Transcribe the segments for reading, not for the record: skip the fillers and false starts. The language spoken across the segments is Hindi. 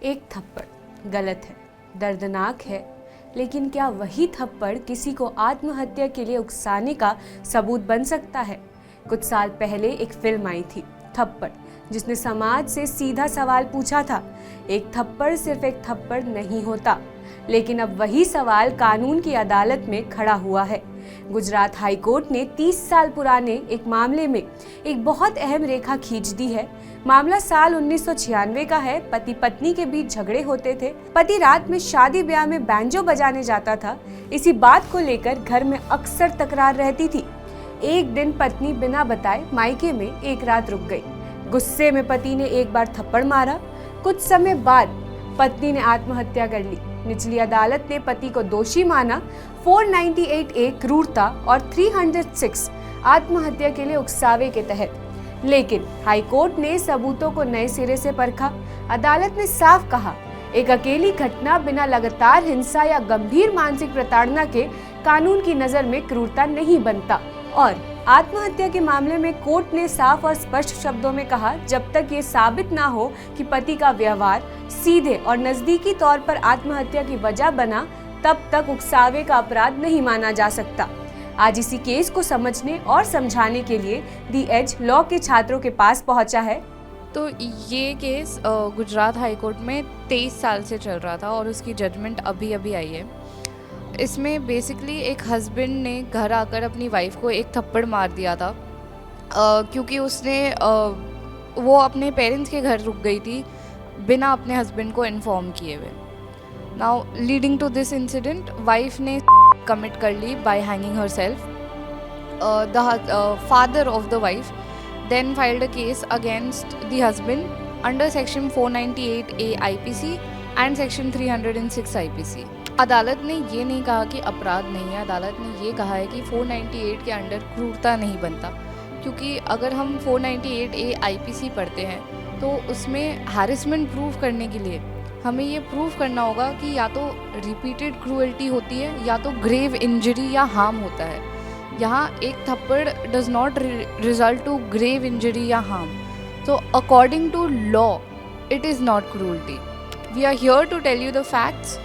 एक थप्पड़ गलत है, दर्दनाक है, लेकिन क्या वही थप्पड़ किसी को आत्महत्या के लिए उकसाने का सबूत बन सकता है? कुछ साल पहले एक फिल्म आई थी, थप्पड़, जिसने समाज से सीधा सवाल पूछा था। एक थप्पड़ सिर्फ एक थप्पड़ नहीं होता, लेकिन अब वही सवाल कानून की अदालत में खड़ा हुआ है। गुजरात हाई कोर्ट ने 30 साल पुराने एक मामले में एक बहुत अहम रेखा खींच दी है। मामला साल 1996 का है। पति पत्नी के बीच झगड़े होते थे। पति रात में शादी ब्याह में बैंजो बजाने जाता था। इसी बात को लेकर घर में अक्सर तकरार रहती थी। एक दिन पत्नी बिना बताए मायके में एक रात रुक गई। गुस्से में पति ने एक बार थप्पड़ मारा। कुछ समय बाद पत्नी ने आत्महत्या कर ली। निचली अदालत ने पति को दोषी माना 498A क्रूरता और 306 आत्महत्या के लिए उकसावे के तहत। लेकिन हाई कोर्ट ने सबूतों को नए सिरे से परखा। अदालत ने साफ कहा, एक अकेली घटना बिना लगातार हिंसा या गंभीर मानसिक प्रताड़ना के कानून की नजर में क्रूरता नहीं बनता। और आत्महत्या के मामले में कोर्ट ने साफ और स्पष्ट शब्दों में कहा, जब तक ये साबित ना हो कि पति का व्यवहार सीधे और नजदीकी तौर पर आत्महत्या की वजह बना, तब तक उकसावे का अपराध नहीं माना जा सकता। आज इसी केस को समझने और समझाने के लिए दी एज लॉ के छात्रों के पास पहुंचा है। तो ये केस गुजरात हाई कोर्ट में 23 साल से चल रहा था और उसकी जजमेंट अभी अभी आई है। इसमें बेसिकली एक हस्बैंड ने घर आकर अपनी वाइफ को एक थप्पड़ मार दिया था क्योंकि उसने वो अपने पेरेंट्स के घर रुक गई थी बिना अपने हस्बैंड को इन्फॉर्म किए हुए। Now leading to this incident wife ने कमिट कर ली by hanging herself. The father of the wife then filed a case against the husband under section 498A IPC and section 306 IPC। अदालत ने ये नहीं कहा कि अपराध नहीं है, अदालत ने ये कहा है कि 498 के अंडर क्रूरता नहीं बनता, क्योंकि अगर हम 498A IPC पढ़ते हैं तो उसमें हैरेसमेंट प्रूव करने के लिए हमें ये प्रूव करना होगा कि या तो रिपीटेड क्रूएल्टी होती है या तो ग्रेव इंजरी या हार्म होता है। यहाँ एक थप्पड़ does not result to grave injury या हार्म, तो according to law it is not cruelty. We are here to tell you the facts,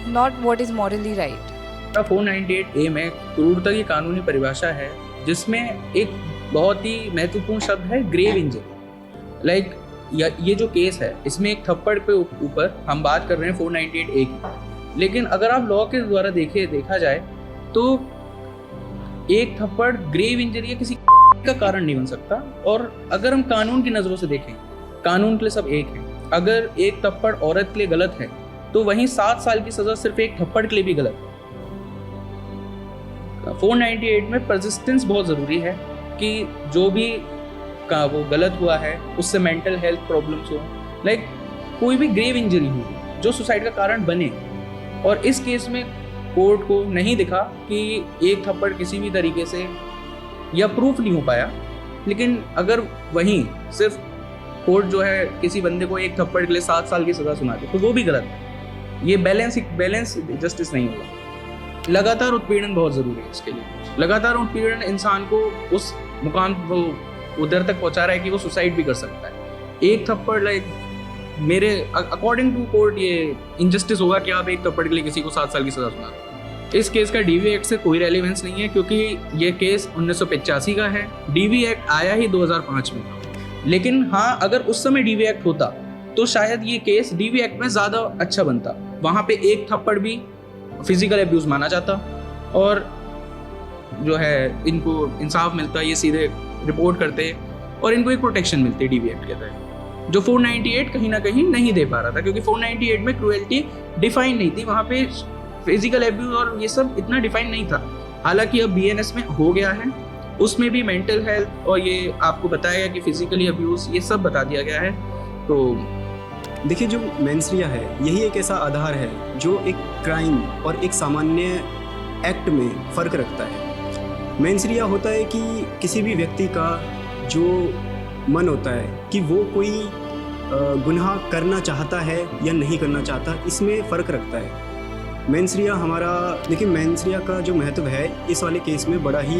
not what is morally right. 498A में क्रूरता की कानूनी परिभाषा है, जिसमें एक बहुत ही महत्वपूर्ण शब्द है ग्रेव इंजरी। लाइक ये जो केस है, इसमें एक थप्पड़ पे ऊपर हम बात कर रहे हैं 498A की, लेकिन अगर आप लॉ के द्वारा देखा जाए तो एक थप्पड़ ग्रेव इंजरी या किसी का कारण नहीं बन सकता। और अगर हम कानून की नज़रों से देखें, कानून के लिए सब एक है। अगर एक थप्पड़ औरत के लिए गलत है तो वहीं 7 साल की सज़ा सिर्फ एक थप्पड़ के लिए भी गलत है। 498 में परसिस्टेंस बहुत ज़रूरी है कि जो भी का वो गलत हुआ है उससे मेंटल हेल्थ प्रॉब्लम्स हो, लाइक कोई भी ग्रेव इंजरी हो जो सुसाइड का कारण बने। और इस केस में कोर्ट को नहीं दिखा कि एक थप्पड़ किसी भी तरीके से या प्रूफ नहीं हो पाया, लेकिन अगर वहीं सिर्फ कोर्ट जो है किसी बंदे को एक थप्पड़ के लिए 7 साल की सज़ा सुना दे तो वो भी गलत है। ये बैलेंस जस्टिस नहीं होगा। लगातार उत्पीड़न बहुत ज़रूरी है इसके लिए। लगातार उत्पीड़न इंसान को उस मुकाम वो उधर तक पहुंचा रहा है कि वो सुसाइड भी कर सकता है। एक थप्पड़ लाइक मेरे अकॉर्डिंग टू कोर्ट ये इनजस्टिस होगा कि आप एक थप्पड़ के लिए किसी को 7 साल की सज़ा सुना दें। इस केस का डीवी एक्ट से कोई रेलेवेंस नहीं है, क्योंकि ये केस 1985 का है। डीवी एक्ट आया ही 2005 में। लेकिन हाँ, अगर उस समय डीवी एक्ट होता तो शायद ये केस डीवी एक्ट में ज़्यादा अच्छा बनता। वहाँ पे एक थप्पड़ भी फिजिकल एब्यूज़ माना जाता और जो है इनको इंसाफ मिलता, ये सीधे रिपोर्ट करते और इनको एक प्रोटेक्शन मिलती डीवी एक्ट के तहत, जो 498 कहीं ना कहीं नहीं दे पा रहा था, क्योंकि 498 में क्रूएल्टी डिफाइन नहीं थी। वहाँ पे फिजिकल एब्यूज और ये सब इतना डिफाइन नहीं था। हालांकि अब बीएनएस में हो गया है, उसमें भी मेंटल हेल्थ और ये आपको बताया गया कि फिजिकली अब्यूज ये सब बता दिया गया है। तो देखिए, जो मेंसरिया है यही एक ऐसा आधार है जो एक क्राइम और एक सामान्य एक्ट में फ़र्क रखता है। मेंसरिया होता है कि किसी भी व्यक्ति का जो मन होता है कि वो कोई गुनाह करना चाहता है या नहीं करना चाहता, इसमें फ़र्क रखता है। मेंसरिया हमारा, देखिए मेंसरिया का जो महत्व है इस वाले केस में बड़ा ही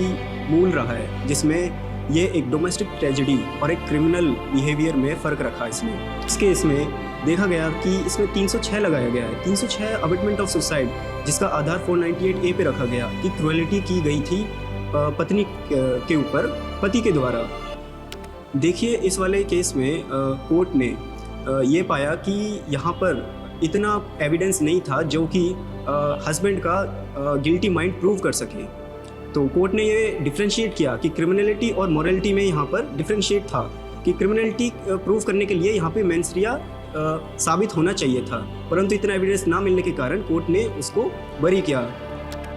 मूल रहा है, जिसमें ये एक डोमेस्टिक ट्रेजेडी और एक क्रिमिनल बिहेवियर में फ़र्क रखा इसने। इस केस में देखा गया कि इसमें 306 लगाया गया है। 306 अबेटमेंट ऑफ सुसाइड, जिसका आधार 498A पे रखा गया कि क्रुएलिटी की गई थी पत्नी के ऊपर पति के द्वारा। देखिए, इस वाले केस में कोर्ट ने ये पाया कि यहाँ पर इतना एविडेंस नहीं था जो कि हस्बैंड का गिल्टी माइंड प्रूव कर सके। तो कोर्ट ने ये डिफ्रेंशिएट किया कि क्रिमिनलिटी और मॉरलिटी में यहाँ पर डिफ्रेंशिएट था कि क्रिमिनलिटी प्रूव करने के लिए यहाँ पे मेंस्ट्रिया साबित होना चाहिए था, परंतु इतना एविडेंस ना मिलने के कारण कोर्ट ने उसको बरी किया।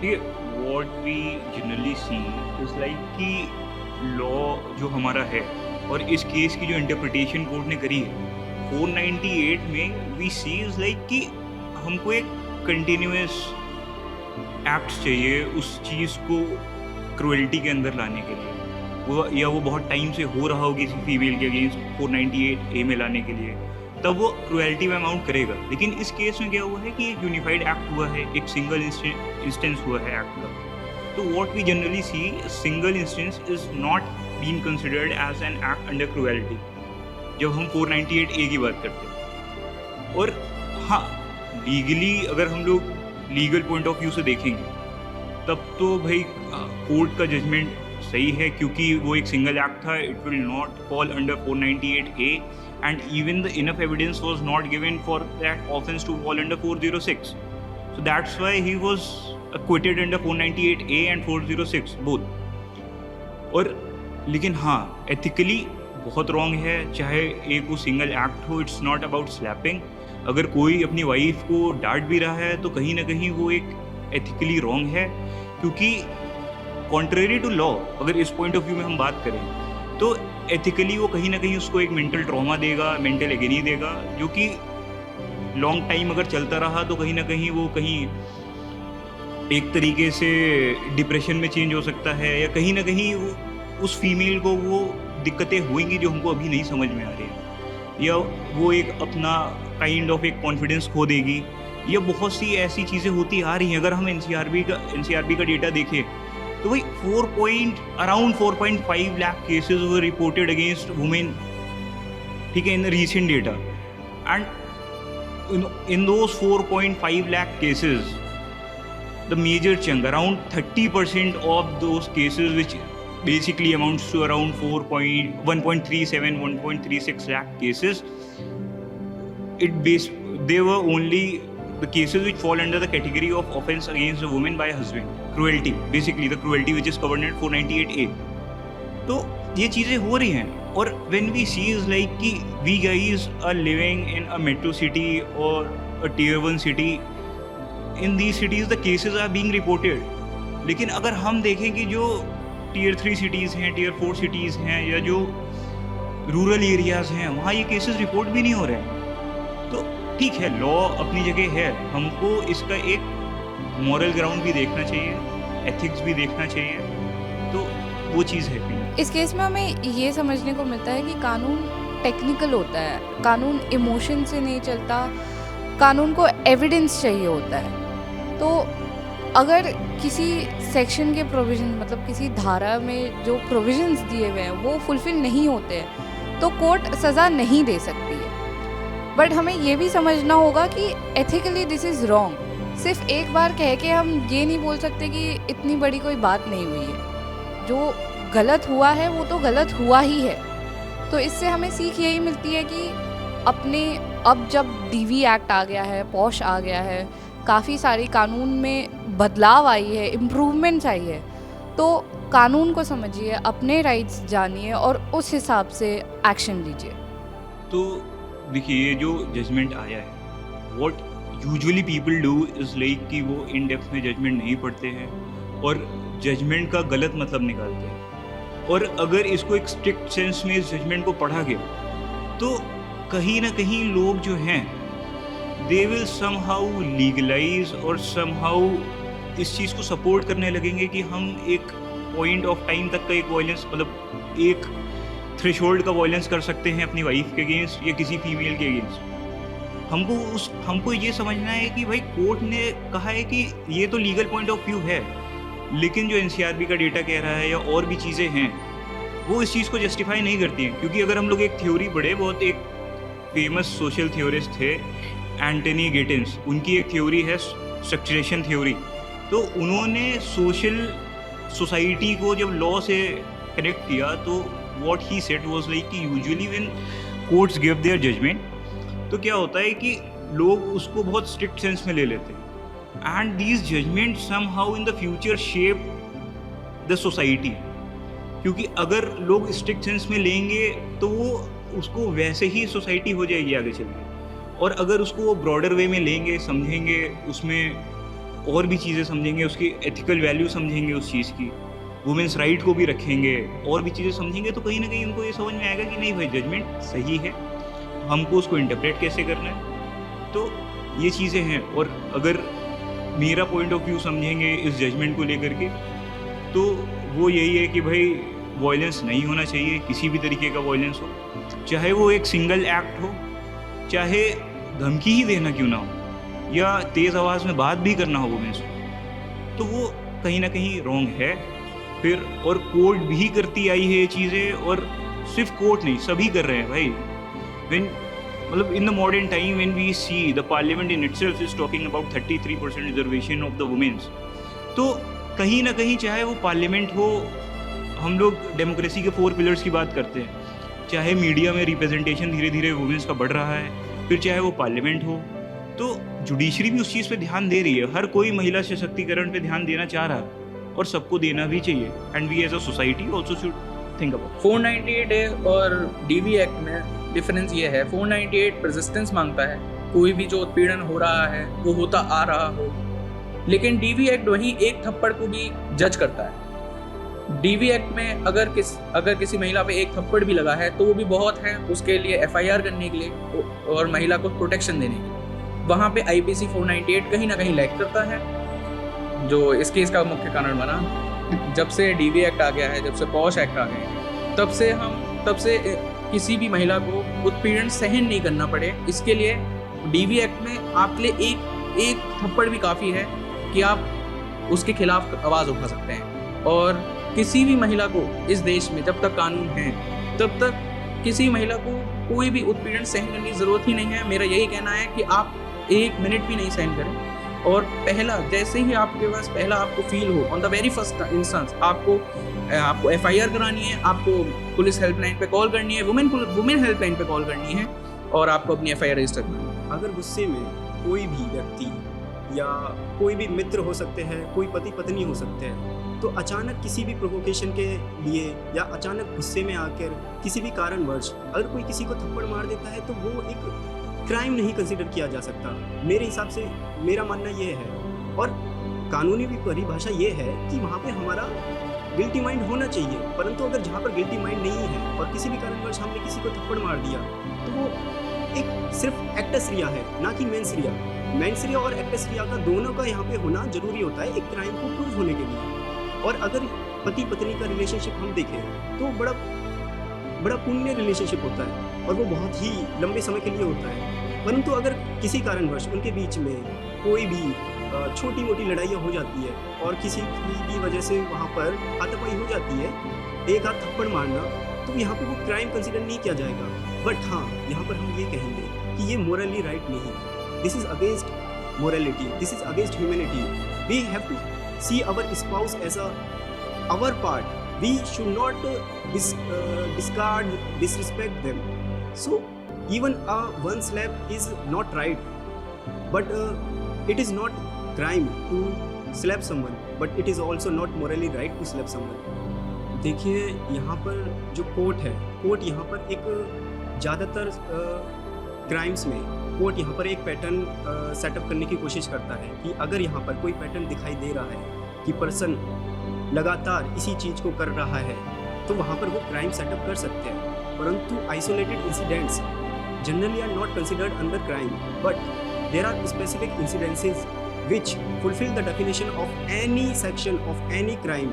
What we generally see is like कि लॉ जो हमारा है और इस केस की जो इंटरप्रिटेशन कोर्ट ने करी है 498 में वी सी इज लाइक कि हमको एक कंटिन्यूस एक्ट चाहिए उस चीज़ को क्रुएल्टी के अंदर लाने के लिए, वो या वो बहुत टाइम से हो रहा हो किसी फीमेल के अगेंस्ट 498A में लाने के लिए, तब वो क्रुएल्टी में अमाउंट करेगा। लेकिन इस केस में क्या हुआ है कि एक यूनिफाइड एक्ट हुआ है, एक सिंगल इंस्टेंस हुआ है एक्ट का। तो what we generally see, single instance is not been considered as an act under cruelty जब हम 498A की बात करते हैं। और हाँ, लीगली अगर हम लोग लीगल पॉइंट ऑफ व्यू से देखेंगे तब तो भाई कोर्ट का जजमेंट सही है, क्योंकि वो एक सिंगल एक्ट था। It will not fall under 498A and even the enough evidence was not given for that offence to fall under 406, so that's why he was acquitted under 498A and 406 both। और लेकिन हाँ, एथिकली बहुत रॉन्ग है, चाहे एक वो सिंगल एक्ट हो, इट्स नॉट अबाउट स्लैपिंग। अगर कोई अपनी वाइफ को डांट भी रहा है तो कहीं ना कहीं वो एक एथिकली रॉन्ग है, क्योंकि कॉन्ट्रेरी टू लॉ अगर इस पॉइंट ऑफ व्यू में हम बात करें तो एथिकली वो कहीं ना कहीं उसको एक मेंटल ट्रॉमा देगा, मेंटल एगनी देगा, जो कि लॉन्ग टाइम अगर चलता रहा तो कहीं ना कहीं वो कहीं एक तरीके से डिप्रेशन में चेंज हो सकता है, या कहीं ना कहीं उस फीमेल को वो दिक्कतें होंगी जो हमको अभी नहीं समझ में आ रही है, या वो एक अपना काइंड ऑफ एक कॉन्फिडेंस खो देगी, या बहुत सी ऐसी चीज़ें होती आ रही हैं। अगर हम एनसीआरबी का डेटा देखें तो भाई अराउंड 4.5 लाख केसेस वर रिपोर्टेड अगेंस्ट वुमेन, ठीक है, in recent data. And in those 4.5 lakh cases, the major chunk, around 30% of those cases, which basically amounts to around 1.37, 1.36 lakh cases, they were only the cases which fall under the category of offense against a woman by a husband, cruelty, basically the cruelty which is covered in 498A। तो ये चीज़ें हो रही हैं, और when we see is like कि we guys are living in a metro city or a tier 1 city, in these cities the cases are being reported। लेकिन अगर हम देखें कि जो tier 3 cities हैं, tier 4 cities हैं, या जो रूरल एरियाज़ हैं, वहाँ ये केसेस रिपोर्ट भी नहीं हो रहे हैं। तो ठीक है, लॉ अपनी जगह है, हमको इसका एक मॉरल ग्राउंड भी देखना चाहिए, एथिक्स भी देखना चाहिए, तो वो चीज़ है। इस केस में हमें ये समझने को मिलता है कि कानून टेक्निकल होता है, कानून इमोशन से नहीं चलता, कानून को एविडेंस चाहिए होता है। तो अगर किसी सेक्शन के प्रोविजन, मतलब किसी धारा में जो प्रोविजंस दिए हुए हैं वो फुलफिल नहीं होते हैं तो कोर्ट सज़ा नहीं दे सकती है। बट हमें ये भी समझना होगा कि एथिकली दिस इज़ रॉन्ग। सिर्फ एक बार कह के हम ये नहीं बोल सकते कि इतनी बड़ी कोई बात नहीं हुई है। जो गलत हुआ है वो तो गलत हुआ ही है। तो इससे हमें सीख यही मिलती है कि अब जब डीवी एक्ट आ गया है, पॉश आ गया है, काफ़ी सारी कानून में बदलाव आई है, इम्प्रूवमेंट्स आई है, तो कानून को समझिए, अपने राइट्स जानिए और उस हिसाब से एक्शन लीजिए। तो देखिए, ये जो जजमेंट आया है, what usually people do is like कि वो इन डेप्थ में जजमेंट नहीं पढ़ते हैं और जजमेंट का गलत मतलब निकालते हैं। और अगर इसको एक स्ट्रिक्ट सेंस में इस जजमेंट को पढ़ा गया तो कहीं ना कहीं लोग जो हैं दे विल समहाउ लीगलाइज और समहाउ इस चीज़ को सपोर्ट करने लगेंगे कि हम एक पॉइंट ऑफ टाइम तक का एक वायलेंस, मतलब एक थ्रेशोल्ड का वायलेंस कर सकते हैं अपनी वाइफ के अगेंस्ट या किसी फीमेल के अगेंस्ट। हमको ये समझना है कि भाई कोर्ट ने कहा है कि ये तो लीगल पॉइंट ऑफ व्यू है, लेकिन जो एनसीआरबी का डेटा कह रहा है या और भी चीज़ें हैं वो इस चीज़ को जस्टिफाई नहीं करती हैं। क्योंकि अगर हम लोग एक थ्योरी पढ़े, बहुत एक फेमस सोशल थ्योरिस्ट थे एंटनी गिटिन्स, उनकी एक थ्योरी है स्ट्रक्चरेशन थ्योरी। तो उन्होंने सोसाइटी को जब लॉ से कनेक्ट किया तो what he said was like कि usually when courts give their judgement, तो क्या होता है कि लोग उसको बहुत स्ट्रिक्ट सेंस में ले लेते हैं and these judgement somehow in the future shape the society. क्योंकि अगर लोग स्ट्रिक्ट सेंस में लेंगे तो वो उसको वैसे ही सोसाइटी हो जाएगी आगे चल के, और अगर उसको वो ब्रॉडर वे में लेंगे, समझेंगे, उसमें और भी चीज़ें समझेंगे, उसकी एथिकल वैल्यू समझेंगे उस चीज़ की, वुमेंस राइट को भी रखेंगे और भी चीज़ें समझेंगे, तो कहीं ना कहीं उनको ये समझ में आएगा कि नहीं भाई जजमेंट सही है, हमको उसको इंटरप्रेट कैसे करना है। तो ये चीज़ें हैं। और अगर मेरा पॉइंट ऑफ व्यू समझेंगे इस जजमेंट को लेकर के, तो वो यही है कि भाई वॉयलेंस नहीं होना चाहिए, किसी भी तरीके का वॉयलेंस हो, चाहे वो एक सिंगल एक्ट हो, चाहे धमकी ही देना क्यों ना हो, या तेज़ आवाज़ में बात भी करना हो वुमेन्स को, तो वो कहीं ना कहीं रॉन्ग है। फिर और कोर्ट भी करती आई है ये चीज़ें, और सिर्फ कोर्ट नहीं, सभी कर रहे हैं भाई। व्हेन मतलब in the modern time when we see the parliament in itself is talking about 33% reservation of the women's, तो कहीं ना कहीं चाहे वो पार्लियामेंट हो, हम लोग डेमोक्रेसी के 4 पिलर्स की बात करते हैं, चाहे मीडिया में रिप्रेजेंटेशन धीरे धीरे वुमेन्स का बढ़ रहा है, फिर चाहे वो पार्लियामेंट हो, तो जुडिशरी भी उस चीज़ पे ध्यान दे रही है। हर कोई महिला सशक्तिकरण पे ध्यान देना चाह रहा है और सबको देना भी चाहिए, and we as a society also should think about. 498 है और डीवी एक्ट में डिफरेंस ये है, 498 परसिस्टेंस मांगता है, कोई भी जो उत्पीड़न हो रहा है वो होता आ रहा हो, लेकिन डीवी एक्ट वहीं एक थप्पड़ को भी जज करता है। डीवी एक्ट में अगर किसी महिला पे एक थप्पड़ भी लगा है तो वो भी बहुत है उसके लिए एफआईआर करने के लिए और महिला को प्रोटेक्शन देने के लिए। वहाँ पे आईपीसी 498 कहीं ना कहीं लैग करता है, जो इस केस का मुख्य कारण बना। जब से डीवी एक्ट आ गया है, जब से पॉश एक्ट आ गए हैं, तब से किसी भी महिला को उत्पीड़न सहन नहीं करना पड़े, इसके लिए डीवी एक्ट में आपके लिए एक थप्पड़ भी काफ़ी है कि आप उसके खिलाफ आवाज़ उठा सकते हैं। और किसी भी महिला को इस देश में जब तक कानून है तब तक किसी महिला को कोई भी उत्पीड़न सहन करने की ज़रूरत ही नहीं है। मेरा यही कहना है कि आप 1 मिनट भी नहीं सहन करें, और पहला जैसे ही आपके पास पहला आपको फील हो, on the very first instance आपको एफआईआर करानी है, आपको पुलिस हेल्पलाइन पे कॉल करनी है, वुमेन हेल्पलाइन पे कॉल करनी है, और आपको अपनी एफआईआर रजिस्टर करनी है। अगर गुस्से में कोई भी व्यक्ति या कोई भी मित्र हो सकते हैं, कोई पति पत्नी हो सकते हैं, तो अचानक किसी भी प्रोवोकेशन के लिए या अचानक गुस्से में आकर किसी भी कारणवश अगर कोई किसी को थप्पड़ मार देता है तो वो एक क्राइम नहीं कंसीडर किया जा सकता। मेरे हिसाब से मेरा मानना ये है, और कानूनी भी परिभाषा ये है कि वहाँ पे हमारा गिल्टी माइंड होना चाहिए, परंतु अगर जहाँ पर गिल्टी माइंड नहीं है और किसी भी कारणवश हमने किसी को थप्पड़ मार दिया तो वो एक सिर्फ एक्टस रिया है, ना कि मेंस रिया। मेंस रिया और एक्टस रिया का दोनों का यहाँ पे होना जरूरी होता है एक क्राइम को प्रूव होने के लिए। और अगर पति पत्नी का रिलेशनशिप हम देखें तो बड़ा पुण्य रिलेशनशिप होता है और वो बहुत ही लंबे समय के लिए होता है। परंतु अगर किसी कारणवश उनके बीच में कोई भी छोटी मोटी लड़ाइयाँ हो जाती है और किसी की वजह से वहाँ पर हाथापाई हो जाती है, एक हाथ थप्पड़ मारना, तो यहाँ पे वो क्राइम कंसिडर नहीं किया जाएगा। बट हाँ, यहाँ पर हम ये कहेंगे कि ये मोरली राइट नहीं है। This is against morality, this is against humanity. We have to see our spouse as our part. We should not discard, disrespect them. So even one slap is not right, but it is not crime to slap someone, but it is also not morally right to slap someone. देखिए यहाँ पर जो कोर्ट यहाँ पर एक ज़्यादातर क्राइम्स में कोर्ट यहाँ पर एक पैटर्न सेटअप करने की कोशिश करता है कि अगर यहाँ पर कोई पैटर्न दिखाई दे रहा है कि पर्सन लगातार इसी चीज़ को कर रहा है तो वहाँ पर वो क्राइम सेटअप कर सकते हैं। परंतु isolated incidents generally are not considered under crime, but there are specific incidences which fulfil the definition of any section of any crime,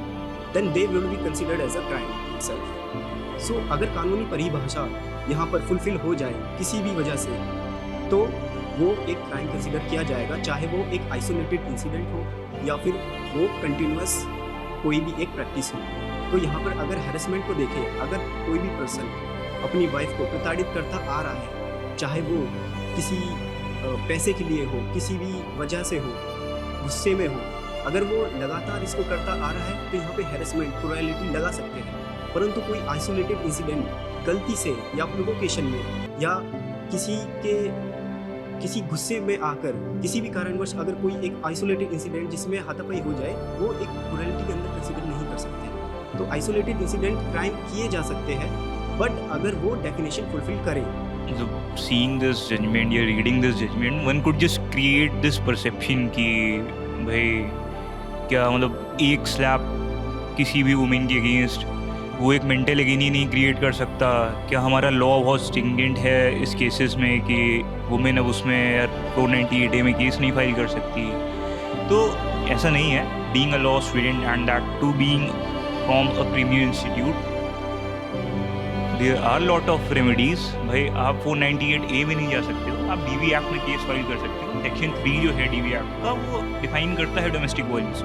then they will be considered as a crime itself. So अगर कानूनी परिभाषा यहाँ पर फुलफिल हो जाए किसी भी वजह से तो वो एक क्राइम कंसीडर किया जाएगा, चाहे वो एक आइसोलेटेड इंसिडेंट हो या फिर वो कंटिन्यूअस कोई भी एक प्रैक्टिस हो। तो यहाँ पर अगर हैरेसमेंट को देखें, अगर कोई भी पर्सन अपनी वाइफ को प्रताड़ित करता आ रहा है चाहे वो किसी पैसे के लिए हो, किसी भी वजह से हो, गुस्से में हो, अगर वो लगातार इसको करता आ रहा है तो यहाँ पे हैरेसमेंट, क्रूरैलिटी लगा सकते हैं। परंतु कोई आइसोलेटेड इंसिडेंट गलती से या प्रोवोकेशन में या किसी गुस्से में आकर किसी भी कारणवश अगर कोई एक आइसोलेटेड इंसिडेंट जिसमें हाथापाई हो जाए, वो एक क्रूरैलिटी के अंदर कंसीडर नहीं कर सकते। तो आइसोलेटेड इंसिडेंट क्राइम किए जा सकते हैं, बट अगर वो डेफिनेशन फुलफिल करें। So seeing this judgment या reading this judgment, one could just create this perception कि भाई क्या मतलब एक स्लैप किसी भी वुमेन के अगेंस्ट वो एक मेंटल एगेनी नहीं क्रिएट कर सकता? क्या हमारा लॉ बहुत स्ट्रिंजेंट है इस केसेस में कि वुमेन अब उसमें 498A में केस नहीं फाइल कर सकती? तो ऐसा नहीं है। Being a law student and that too being from a premier institute, there are lot of remedies. भाई आप 498A में नहीं जा सकते हो, आप DV एक्ट में केस फाइल कर सकते हो। सेक्शन 3 जो है DV एक्ट का, वो डिफाइन करता है डोमेस्टिक वायलेंस,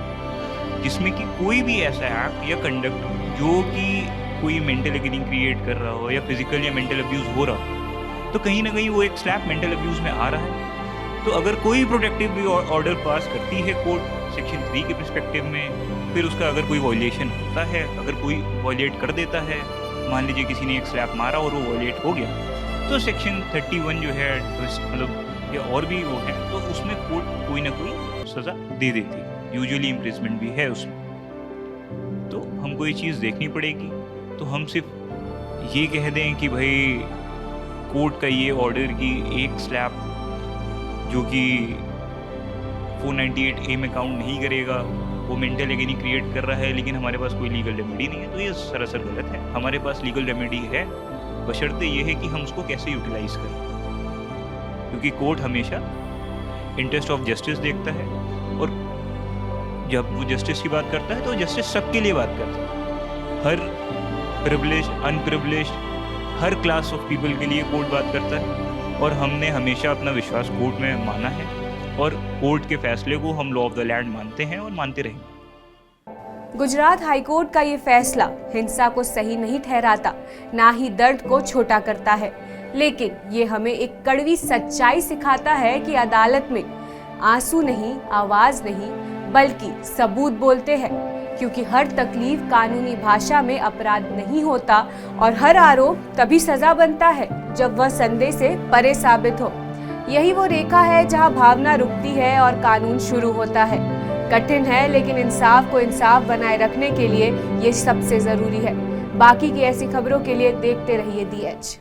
जिसमें कि कोई भी ऐसा एक्ट या कंडक्ट जो कि कोई मेंटल एगेनी क्रिएट कर रहा हो या फिजिकल या मेंटल अब्यूज़ हो रहा हो, तो कहीं ना कहीं वो एक स्लैप मेंटल अब्यूज़ में आ रहा है। तो अगर कोई प्रोटेक्टिव ऑर्डर पास करती है कोर्ट सेक्शन 3 के पर्सपेक्टिव में, फिर उसका अगर कोई वॉयलेशन होता है, अगर कोई वॉयलेट कर देता है, मान लीजिए किसी ने एक स्लैप मारा और वो वॉयलेट हो गया, तो सेक्शन 31 जो है मतलब या और भी वो है, तो उसमें कोर्ट कोई ना कोई सज़ा दे देती है। यूजुअली इम्प्रिजमेंट भी है उसमें। तो हमको ये चीज़ देखनी पड़ेगी। तो हम सिर्फ ये कह दें कि भाई कोर्ट का ये ऑर्डर की एक स्लैप जो कि 498A में काउंट नहीं करेगा, वो मेंटल एगेनी क्रिएट कर रहा है, लेकिन हमारे पास कोई लीगल रेमेडी नहीं है, तो ये सरासर गलत है। हमारे पास लीगल रेमेडी है, बशर्ते ये है कि हम उसको कैसे यूटिलाइज करें, क्योंकि कोर्ट हमेशा इंटरेस्ट ऑफ जस्टिस देखता है, और जब वो जस्टिस की बात करता है तो जस्टिस सबके लिए बात करता है। हर प्रिविलेज, अनप्रिविलेज, हर क्लास ऑफ पीपल के लिए कोर्ट बात करता है, और हमने हमेशा अपना विश्वास कोर्ट में माना है, और कोर्ट के फैसले को हम लॉ ऑफ द लैंड मानते हैं और मानते रहेंगे। गुजरात हाईकोर्ट का ये फैसला हिंसा को सही नहीं ठहराता, ना ही दर्द को छोटा करता है, लेकिन ये हमें एक कड़वी सच्चाई सिखाता है कि अदालत में आंसू नहीं, आवाज नहीं, बल्कि सबूत बोलते हैं, क्योंकि हर तकलीफ कानूनी भाषा में अपराध नहीं होता, और हर आरोप तभी सजा बनता है जब वह संदेह से परे साबित हो। यही वो रेखा है जहां भावना रुकती है और कानून शुरू होता है। कठिन है, लेकिन इंसाफ को इंसाफ बनाए रखने के लिए ये सबसे जरूरी है। बाकी की ऐसी खबरों के लिए देखते रहिए दी एज।